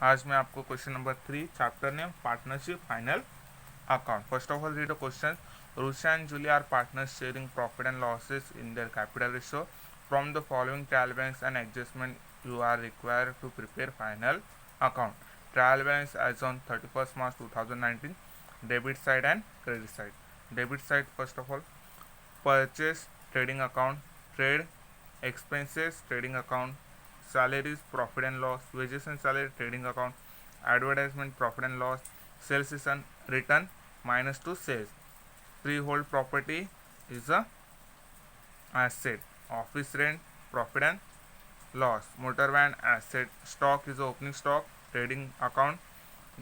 आज मैं आपको question number 3 chapter name partnership final account. First of all, read the question. Rusha and Julia are partners sharing profit and losses in their capital ratio. From the following trial balance and adjustment you are required to prepare final account. Trial balance as on 31st March 2019. Debit side and credit side. Debit side, first of all, purchase trading account, trade expenses trading account, salaries profit and loss, wages and salary trading account, advertisement profit and loss, sales is an return minus to sales. Freehold property is a asset, office rent profit and loss, motor van asset, stock is a opening stock trading account,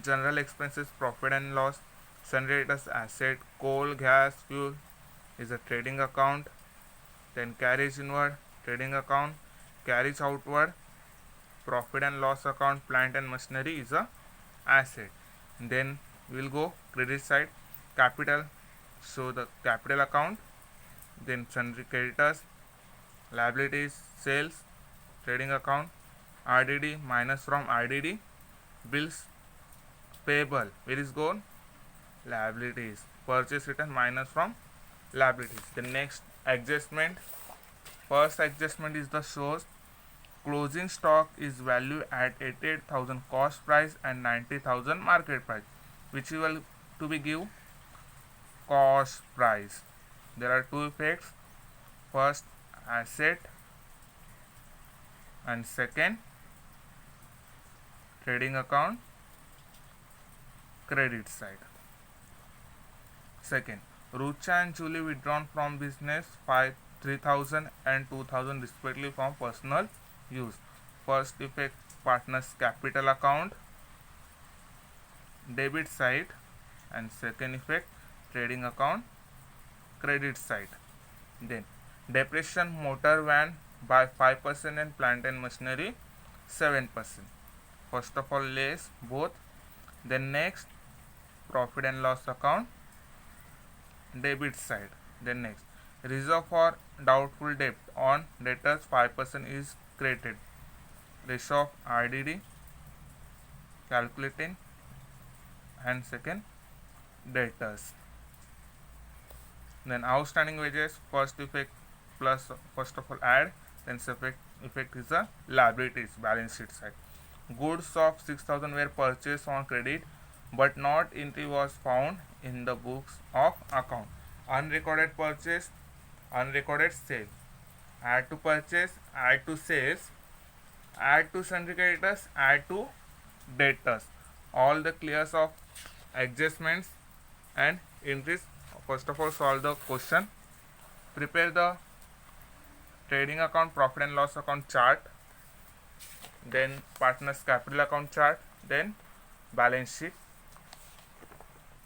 general expenses profit and loss, generators asset, coal gas fuel is a trading account. Then carriage inward trading account, carriage outward profit and loss account, plant and machinery is a asset. Then we will go credit side, capital, so the capital account, then sundry creditors, liabilities, sales, trading account, RDD minus from RDD, bills payable, where is gone? Liabilities, purchase return minus from liabilities. The next adjustment, first adjustment is the shows closing stock is valued at 88,000 cost price and 90,000 market price, which will to be give cost price. There are two effects, first asset and second trading account credit side. Second, Rucha and Julie withdrawn from business 3,000 and 2,000 respectively from personal use. First effect, partners capital account debit side, and second effect, trading account credit side. Then depreciation motor van by 5% and plant and machinery 7%. First of all less both. Then next, profit and loss account debit side. Then next, reserve for doubtful debt on debtors 5% is created. Ratio of RDD calculating, and second debtors. Then outstanding wages, first effect plus first of all add, then second effect is the liabilities balance sheet side. Goods of 6,000 were purchased on credit but not entry was found in the books of account. Unrecorded purchase, unrecorded sale. Add to purchase, add to sales, add to sundry creditors, add to debtors. All the clears of adjustments and entries. First of all, solve the question. Prepare the trading account profit and loss account chart, then partners capital account chart, then balance sheet.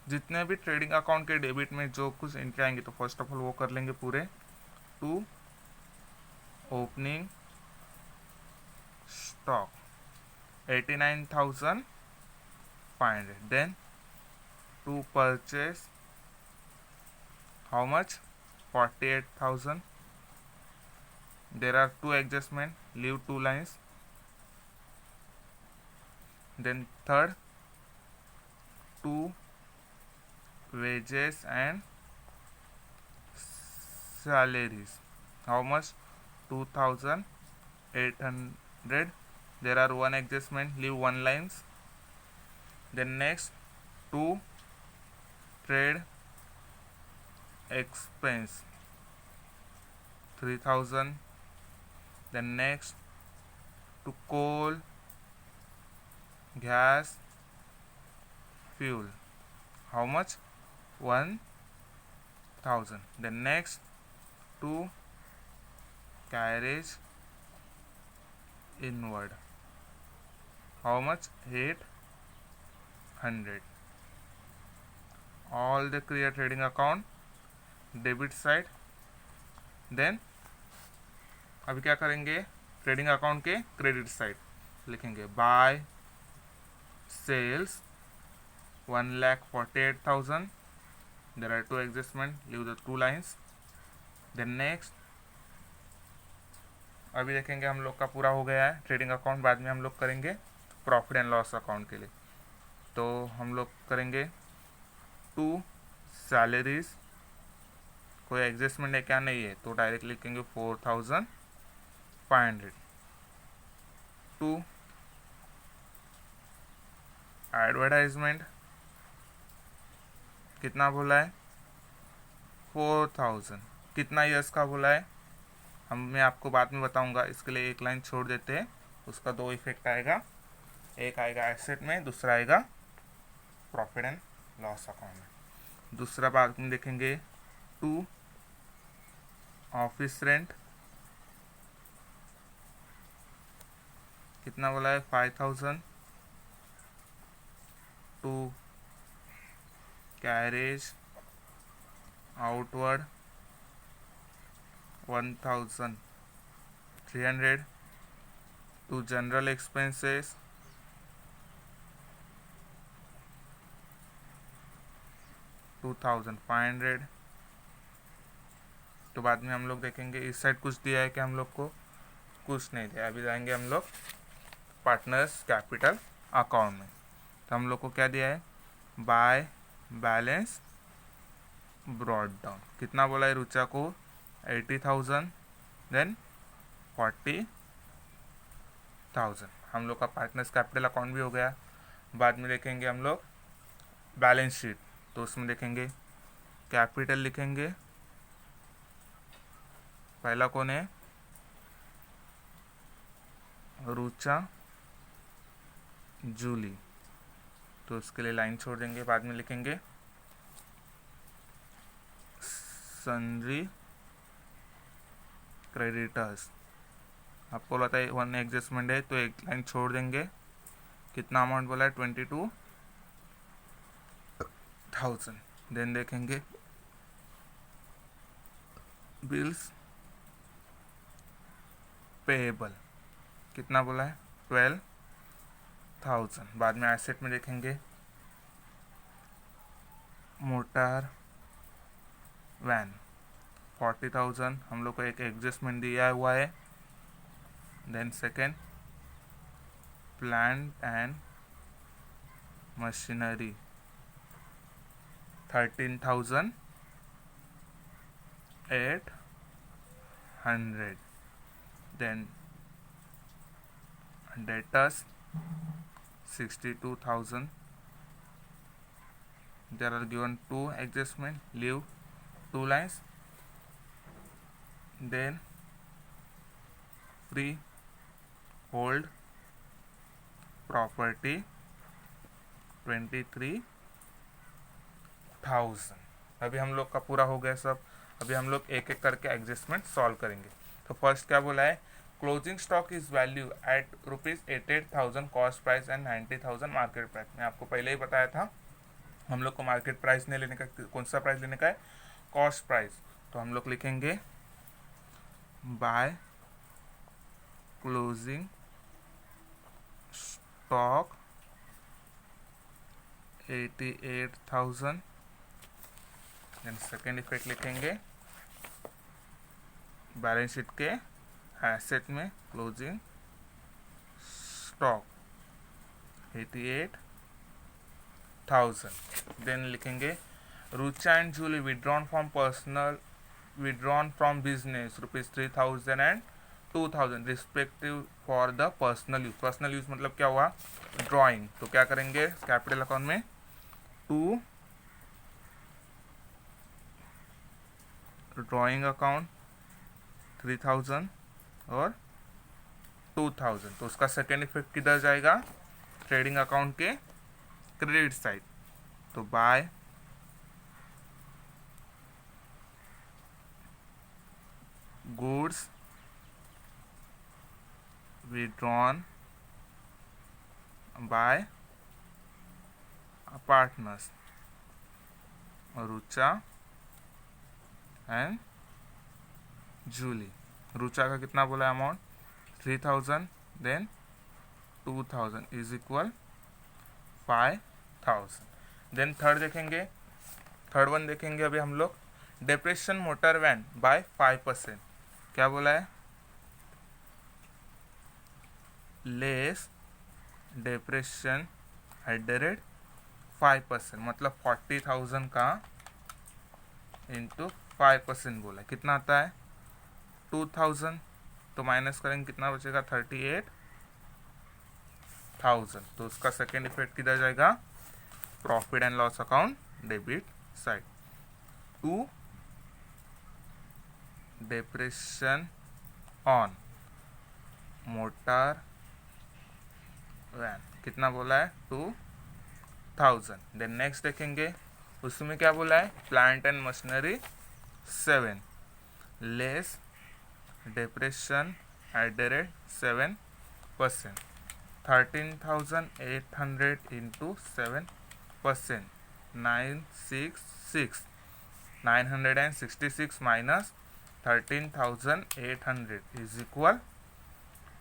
जितने भी trading account के debit में जो कुछ entry आएंगे तो first of all वो कर लेंगे पूरे. To opening stock 89,500. Then to purchase how much? 48,000. There are two adjustment, leave two lines. Then third, two wages and salaries, how much? 2,800. There are one adjustment, leave one lines. Then next, two trade expense 3,000. Then next, to coal gas fuel, how much? 1,000. Then next, to carriage inward, how much? 800. all the clear trading account debit side. Then अभी क्या करेंगे, trading account के credit side लिखेंगे by sales 1,48,000. There are two adjustment, leave the two lines. Then next, अभी देखेंगे हम लोग का पूरा हो गया है ट्रेडिंग अकाउंट, बाद में हम लोग करेंगे. प्रॉफिट एंड लॉस अकाउंट के लिए। तो हम लोग करेंगे 2 सैलरीज, कोई एडजस्टमेंट है क्या, नहीं है, तो डायरेक्ट लिखेंगे 4500। 2 एडवर्टाइजमेंट, कितना बोला है, 4000। कितना ईयर्स का बोला है, मैं आपको बाद में बताऊंगा, इसके लिए एक लाइन छोड़ देते हैं। उसका 2 इफेक्ट आएगा, एक आएगा एसेट में, दूसरा आएगा प्रॉफिट एंड लॉस अकाउंट में। दूसरा भाग में देखेंगे 2 ऑफिस रेंट, कितना बोला है, 5000। 2 कैरेज आउटवर्ड 1300। 2 general expenses 2500। तो बाद में हम लोग देखेंगे इस साइड कुछ दिया है कि हम लोग को, कुछ नहीं दिया। अभी जाएंगे हम लोग पार्टनर्स कैपिटल अकाउंट में। तो हम लोग को क्या दिया है, बाय बैलेंस ब्रॉड डाउन, कितना बोला है रुचा को, 80,000, देन 40,000। हम लोग का पार्टनर्स कैपिटल अकाउंट भी हो गया। बाद में देखेंगे हम लोग बैलेंस शीट, तो उसमें देखेंगे कैपिटल लिखेंगे, पहला कौन है, रुचा जूली, तो उसके लिए लाइन छोड़ देंगे। बाद में लिखेंगे सन्ड्री क्रेडिटर्स, आपको बोला था 1 एडजस्टमेंट है, तो एक लाइन छोड़ देंगे। कितना अमाउंट बोला है, 22,000। देन देखेंगे बिल्स पेएबल, कितना बोला है, 12,000। बाद में एसेट में देखेंगे मोटर वैन 40,000, हम लोग को एक एडजस्टमेंट दिया हुआ है। Then second plant and machinery 13,800। Then debtors 62,000. There are given 2 adjustment, leave 2 lines. Then free hold property 23,000। अभी हम लोग का पूरा हो गया सब। अभी हम लोग एक एक करके एडजस्टमेंट सॉल्व करेंगे। तो फर्स्ट क्या बोला है, closing stock is value at ₹88,000 cost price and 90,000 market price. मैं आपको पहले ही बताया था, हम लोग को मार्केट प्राइस नहीं लेने का, कौन सा प्राइस लेने का है, कॉस्ट प्राइस। तो हम लोग लिखेंगे by closing stock 88,000। Then second effect लिखेंगे बैलेंस शीट के एसेट में क्लोजिंग स्टॉक 88,000। देन लिखेंगे Rucha and Julie withdrawn from business ₹3,000 and 2,000 respective for the personal use. Personal use मतलब क्या हुआ, ड्राइंग। तो क्या करेंगे कैपिटल अकाउंट में 2 ड्राइंग अकाउंट 3,000 और 2,000। तो उसका सेकेंड इफेक्ट किधर जाएगा, ट्रेडिंग अकाउंट के क्रेडिट साइड। तो by goods withdrawn by partners Rucha and Julie. Rucha का कितना बोला amount 3,000, then 2,000 is equal 5,000। Then third देखेंगे, थर्ड वन देखेंगे अभी हम लोग डेप्रेशन मोटर वैन बाय 5%। क्या बोला है, लेस डिप्रेशन @5%, मतलब 40,000 का इंटू 5% बोला, कितना आता है 2,000, तो माइनस करेंगे कितना बचेगा 38,000। तो उसका सेकेंड इफेक्ट किधर जाएगा, profit and loss account debit side. 2 depreciation on motor van, कितना बोला है 2,000। देन नेक्स्ट देखेंगे उसमें क्या बोला है, plant and machinery 7 less depression @7%, 13,800 into 7%, 966 minus 13,800 is equal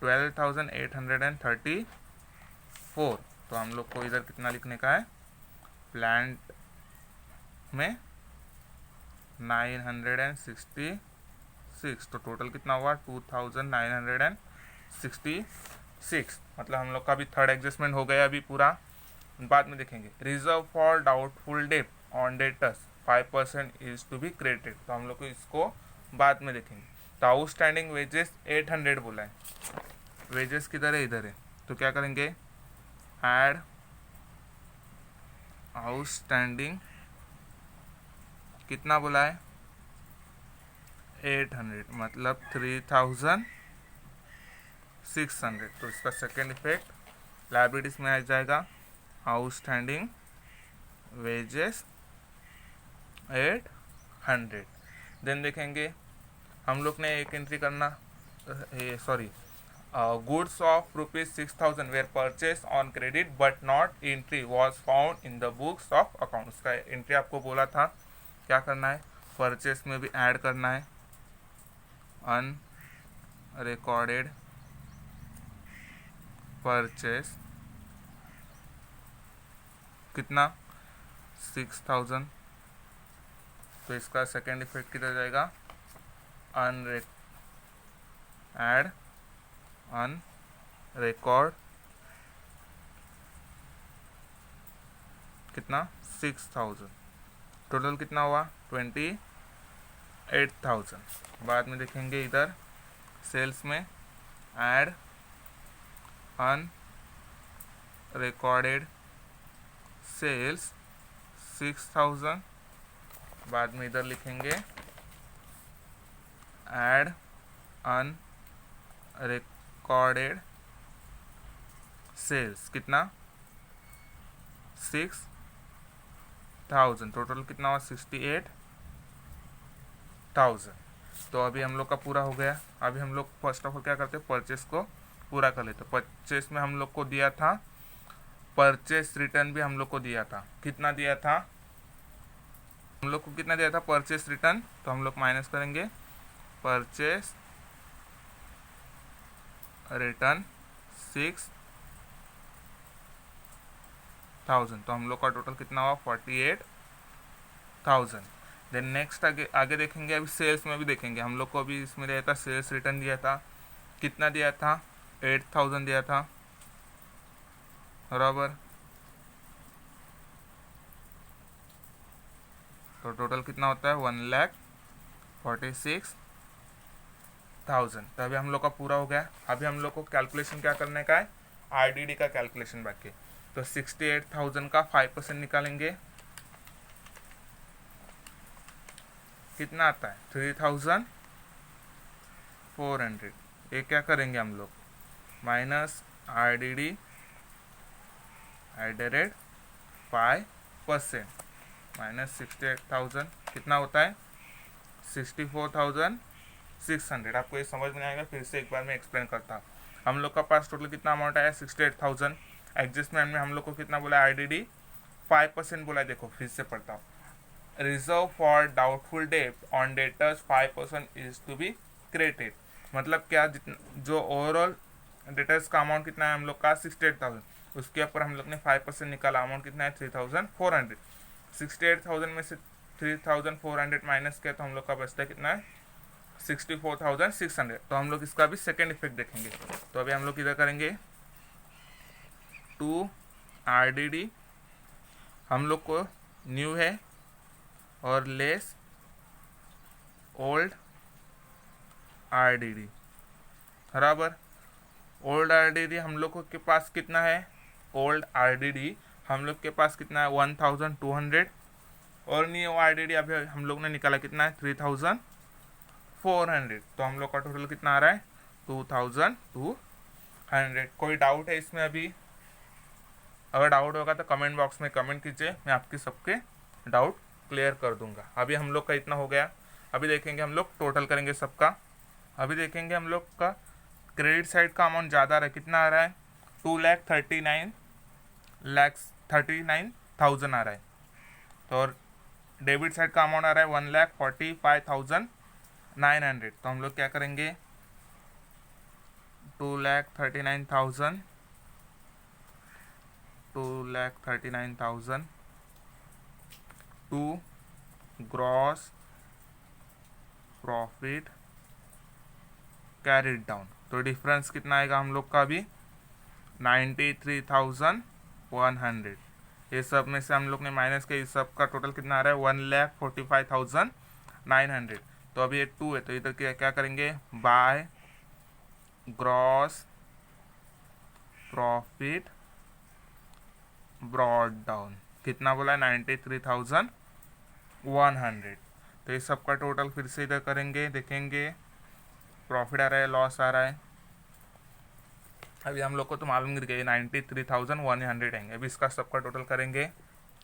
12,834। तो हम लोग को इधर कितना लिखने का है, प्लांट में 966, तो टोटल कितना हुआ 2,966, मतलब हम लोग का भी थर्ड एडजस्टमेंट हो गया अभी पूरा। बाद में देखेंगे reserve for doubtful debt on debtors 5% is to be credited, तो हम लोग को इसको बाद में देखेंगे। तो आउटस्टैंडिंग वेजेस 800 बोला है, वेजेस किधर है, इधर है, तो क्या करेंगे ऐड आउटस्टैंडिंग, कितना बोला है 800, मतलब 3,600, तो इसका सेकेंड इफेक्ट लायबिलिटीज में आ जाएगा, आउटस्टैंडिंग वेजेस 800। देन देखेंगे हम लोग ने एक एंट्री करना, goods of ₹6,000 were purchase on credit but not entry was found in the books of account, उसका एंट्री आपको बोला था क्या करना है, परचेस में भी ऐड करना है अनरिकॉर्डेड परचेस, कितना 6,000, तो इसका सेकेंड इफेक्ट किधर जाएगा, ऐड अनरिकॉर्ड, कितना 6,000, टोटल कितना हुआ 28,000। बाद में देखेंगे इधर सेल्स में ऐड अनरिकॉर्डेड सेल्स 6,000, बाद में इधर लिखेंगे ऐड अनरिकॉर्डेड सेल्स, कितना 6,000, टोटल कितना हुआ 68,000। तो अभी हम लोग का पूरा हो गया। अभी हम लोग फर्स्ट ऑफ ऑल क्या करते हैं, परचेस को पूरा कर लेते। परचेस में हम लोग को दिया था, परचेस रिटर्न भी हम लोग को दिया था, कितना दिया था हम लोग को, कितना दिया था परचेस रिटर्न, तो हम लोग माइनस करेंगे परचेस रिटर्न 6,000, तो हम लोग का टोटल कितना हुआ 48,000। देन नेक्स्ट आगे देखेंगे, अभी सेल्स में भी देखेंगे हम लोग को, अभी इसमें दिया था सेल्स रिटर्न दिया था, कितना दिया था 8,000 दिया था बराबर, तो टोटल कितना होता है 1,46,000। तो अभी हम लोग का पूरा हो गया। अभी हम लोग को कैलकुलेशन क्या करने का है, आईडीडी का कैलकुलेशन बाकी। तो 68,000 का 5% निकालेंगे, कितना आता है 3,400। ये क्या करेंगे हम लोग, माइनस आईडीडी @5%, माइनस 68,000 कितना होता है 64,600। आपको ये समझ में आएगा, फिर से एक बार मैं एक्सप्लेन करता हूँ। हम लोग का पास टोटल कितना अमाउंट आया 68,000, एडजस्टमेंट में हम लोग को कितना बोला आईडीडी 5% बोला है। देखो फिर से पढ़ता हूँ, reserve for doubtful debt on debtors 5% is to be credited, मतलब क्या, जो ओवरऑल डेटर्स का अमाउंट कितना है हम लोग का 68,000, उसके ऊपर हम लोग ने 5% निकाला, अमाउंट कितना है 3,400। 68,000 में से 3,400 माइनस किया तो हम लोग का बचता है कितना है 64,600। तो हम लोग इसका भी सेकेंड इफेक्ट देखेंगे। तो अभी हम लोग इधर करेंगे टू RDD हम लोग को न्यू है और लेस ओल्ड RDD बराबर। ओल्ड RDD हम लोग के पास कितना है, ओल्ड RDD हम लोग के पास कितना है 1200 और न्यू RDD अभी हम लोग ने निकाला कितना है 3400। तो हम लोग का टोटल कितना आ रहा है 2200। कोई डाउट है इसमें अभी? अगर डाउट होगा तो कमेंट बॉक्स में कमेंट कीजिए, मैं आपके सबके डाउट क्लियर कर दूंगा। अभी हम लोग का इतना हो गया। अभी देखेंगे हम लोग टोटल करेंगे सबका। अभी देखेंगे हम लोग का क्रेडिट साइड का अमाउंट ज़्यादा आ रहा है, कितना आ रहा है 2,39,000 आ रहा है। तो और डेबिट साइड का अमाउंट आ रहा है 1,45,900। तो हम लोग क्या करेंगे 2,39,000 to gross profit carried down. तो डिफरेंस कितना आएगा हम लोग का अभी 93,100। ये सब में से हम लोग ने माइनस किया, इस सब का टोटल कितना आ रहा है 1,45,900। तो अभी ये 2 है तो इधर क्या करेंगे by gross profit brought down. कितना बोला है 93,100। तो इस सब का टोटल फिर से इधर करेंगे, देखेंगे प्रॉफिट आ रहा है लॉस आ रहा है। अभी हम लोग को तो मालूम गिर गया 93,100 आएंगे। अभी इसका सबका टोटल करेंगे।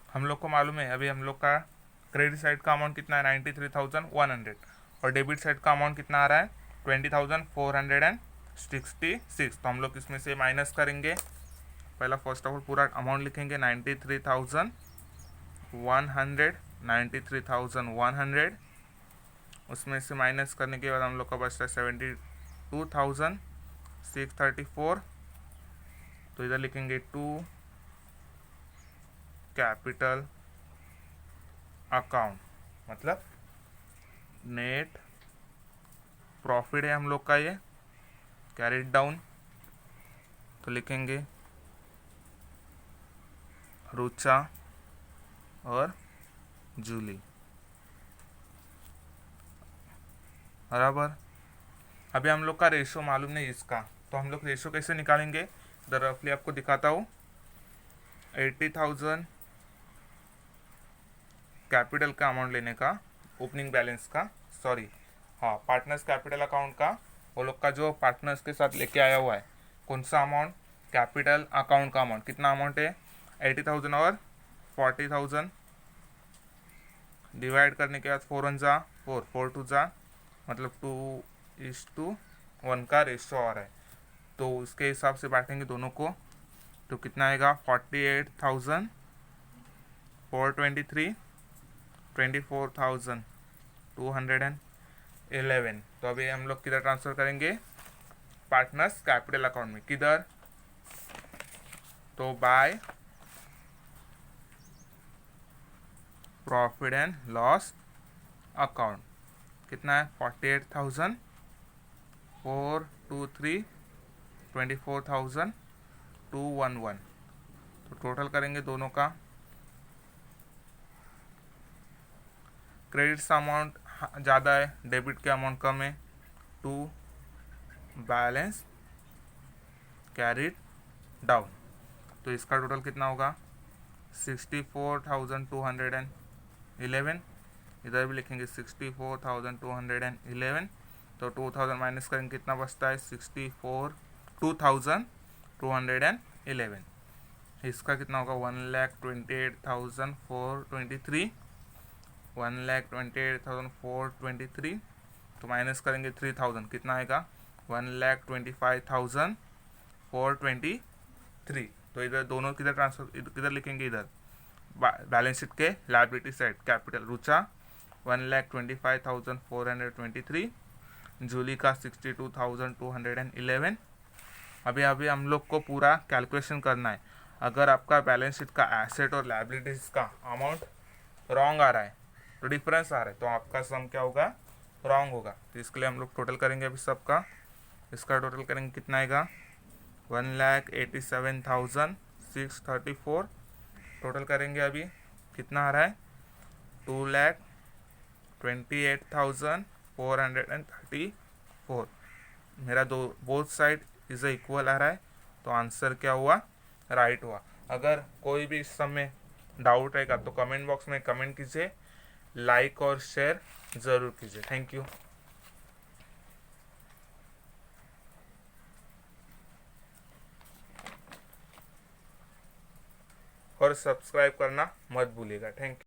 हम लोग को मालूम है अभी हम लोग का क्रेडिट साइड का अमाउंट कितना है 93,100 और डेबिट साइड का अमाउंट कितना आ रहा है 20,466। तो हम लोग इसमें से माइनस करेंगे। पहला फर्स्ट ऑफ ऑल पूरा अमाउंट लिखेंगे 93,100 उसमें से माइनस करने के बाद हम लोग का बचता है 72,634। तो इधर लिखेंगे 2 कैपिटल अकाउंट, मतलब नेट प्रॉफिट है हम लोग का ये कैरिड डाउन। तो लिखेंगे रुचा और जूली बराबर। अभी हम लोग का रेशो मालूम नहीं इसका, तो हम लोग रेशो कैसे निकालेंगे इधर रफली आपको दिखाता हूँ। 80,000 कैपिटल का अमाउंट लेने का, ओपनिंग बैलेंस का, सॉरी हाँ पार्टनर्स कैपिटल अकाउंट का, वो लोग का जो पार्टनर्स के साथ लेके आया हुआ है कौन सा अमाउंट कैपिटल अकाउंट का अमाउंट कितना अमाउंट है 80,000 और 40,000 डिवाइड करने के बाद 4 1 जा 4 4 2 जा मतलब 2:1 का रेशो आ रहा है। तो उसके हिसाब से बांटेंगे दोनों को तो कितना आएगा 48,423 24,211। तो अभी हम लोग किधर ट्रांसफ़र करेंगे पार्टनर्स कैपिटल अकाउंट में, किधर तो by profit and loss account. कितना है 48,423 24,211। तो टोटल करेंगे दोनों का। क्रेडिट अमाउंट ज़्यादा है, डेबिट के अमाउंट कम है। 2 बैलेंस कैरिड डाउन। तो इसका टोटल कितना होगा 64,211। इधर भी लिखेंगे 64,211। तो 2,000 माइनस करेंगे कितना बचता है 2,211। इसका कितना होगा 1,28,423 1,28,423। तो माइनस करेंगे 3,000 कितना आएगा 1,25,423। तो इधर दोनों किधर ट्रांसफर किधर लिखेंगे इधर बैलेंस शीट के liability side capital Rucha 1,25,423, Julie का 62,211। अभी हम लोग को पूरा कैलकुलेशन करना है। अगर आपका बैलेंस शीट का एसेट और लायबिलिटीज का अमाउंट रॉन्ग आ रहा है तो डिफरेंस आ रहा है तो आपका सम क्या होगा रॉन्ग होगा। तो इसके लिए हम लोग टोटल करेंगे अभी सबका। इसका टोटल करेंगे कितना आएगा 1,87,634 634, टोटल करेंगे अभी कितना आ रहा है 2,28,434। मेरा बोथ साइड इज इक्वल आ रहा है, तो आंसर क्या हुआ, राइट हुआ। अगर कोई भी इस समय डाउट रहेगा तो कमेंट बॉक्स में कमेंट कीजिए, लाइक और शेयर ज़रूर कीजिए। Thank you. और सब्सक्राइब करना मत भूलिएगा। Thank you.